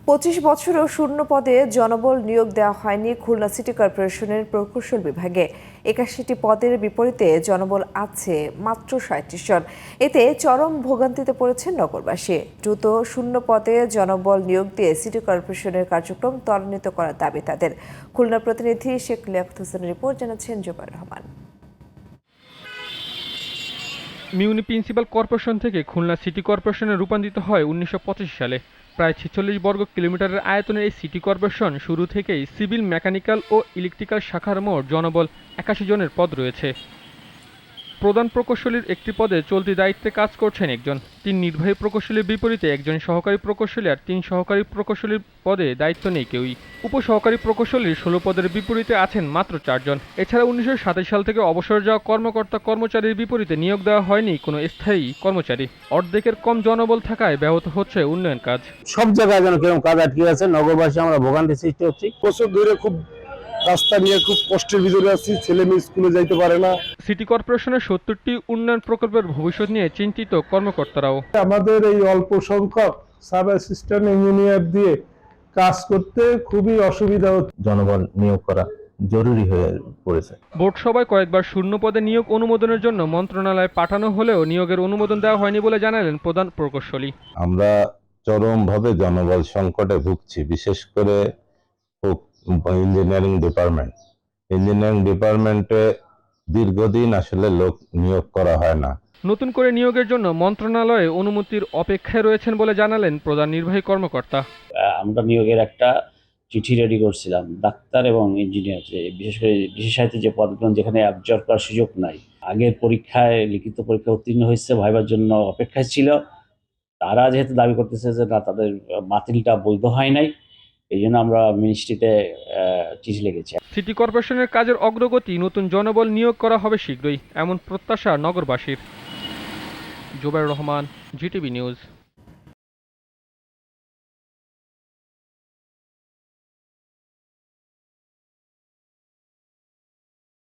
25 বছরও শূন্য পদে জনবল নিয়োগ দেওয়া হয়নি খুলনা সিটি কর্পোরেশনের প্রকৌশল বিভাগে। 81টি পদের বিপরীতে জনবল আছে মাত্র 37 জন। এতে চরম ভোগান্তিতে পড়েছেন নগরবাসী। দ্রুত শূন্য পদে জনবল নিয়োগ দিয়ে সিটি কর্পোরেশনের কার্যক্রম ত্বরান্বিত করার দাবি তাদের। খুলনা প্রতিনিধি শেখ লিয়াকত হোসেনের রিপোর্ট, জানাচ্ছেন জুবাইর রহমান। মিউনিসিপ্যাল কর্পোরেশন থেকে খুলনা সিটি কর্পোরেশনে রূপান্তরিত হয় 1985 সালে। প্রায় 46 বর্গ কিলোমিটারের আয়তনের এই সিটি কর্পোরেশন শুরু থেকেই সিভিল, মেকানিক্যাল ও ইলেকট্রিক্যাল শাখার মোট জনবল 81 জনের পদ রয়েছে। প্রধান প্রকৌশলীর একটি পদে চলতি দায়িত্বে কাজ করছেন একজন। 3 নির্বাহী প্রকৌশলীর বিপরীতে একজন সহকারী প্রকৌশলী আর 3 সহকারী প্রকৌশলীর পদে দায়িত্ব নেই কেউই। উপসহকারী প্রকৌশলীর 16 পদের বিপরীতে আছেন মাত্র 4 জন। এছাড়া 1927 সাল থেকে অবসর যাওয়া কর্মচারীর বিপরীতে নিয়োগ দেওয়া হয়নি কোনো স্থায়ী কর্মচারী। অর্ধেকের কম জনবল থাকায় ব্যাহত হচ্ছে উন্নয়ন কাজ। সব জায়গায় যেন কিরকম কাজ আটকে আছে, নগরবাসী আমরা ভোগান্তি সৃষ্টি হচ্ছে। বছর ধরে খুব রাস্তা নিয়ে খুব কষ্টের ভিতরে আছি, ছেলে মেয়ে স্কুলে যাইতে পারে না। সিটি কর্পোরেশনের 70টি উন্নয়ন প্রকল্পের ভবিষ্যৎ নিয়ে চিন্তিত কর্মকর্তারাও। আমাদের এই অল্প সংখ্যক সাব অ্যাসিস্ট্যান্ট ইঞ্জিনিয়ার দিয়ে কাজ করতে খুবই অসুবিধা হচ্ছে। জনবল নিয়োগ করা জরুরি হয়ে পড়েছে। বোর্ড সভায় কয়েকবার শূন্য পদে নিয়োগ অনুমোদনের জন্য মন্ত্রণালয়ে পাঠানো হলেও নিয়োগের অনুমোদন দেওয়া হয়নি বলে জানালেন প্রধান প্রকৌশলী। আমরা চরমভাবে জনবল সংকটে ভুগছি, বিশেষ করে ইঞ্জিনিয়ারিং ডিপার্টমেন্টে দীর্ঘদিন আসলে লোক নিয়োগ করা হয় না। নতুন করে নিয়োগের জন্য মন্ত্রণালয়ে অনুমতির অপেক্ষায় রয়েছেন বলে জানালেন প্রধান নির্বাহী কর্মকর্তা। আমরা নিয়োগের একটা চিঠি রেডি করছিলাম, ডাক্তার এবং ইঞ্জিনিয়ার, বিশেষ করে বিশেষায়িত যে পদগুলো যেখানে অ্যাবজর্ব করার সুযোগ নাই, আগের পরীক্ষায় লিখিত পরীক্ষা উত্তীর্ণ হয়েছে, ভাইবার জন্য অপেক্ষায় ছিল, তারা যেহেতু দাবি করতেছে যে না, তাদের বাতিলটা বৈধ হয় নাই, এই জন্য আমরা মিনিস্ট্রিতে চিঠি লিখেছি। সিটি কর্পোরেশনের কাজের অগ্রগতি, নতুন জনবল নিয়োগ করা হবে শীঘ্রই, এমন প্রত্যাশা নগরবাসীর। Zubair Rahman, GTV news.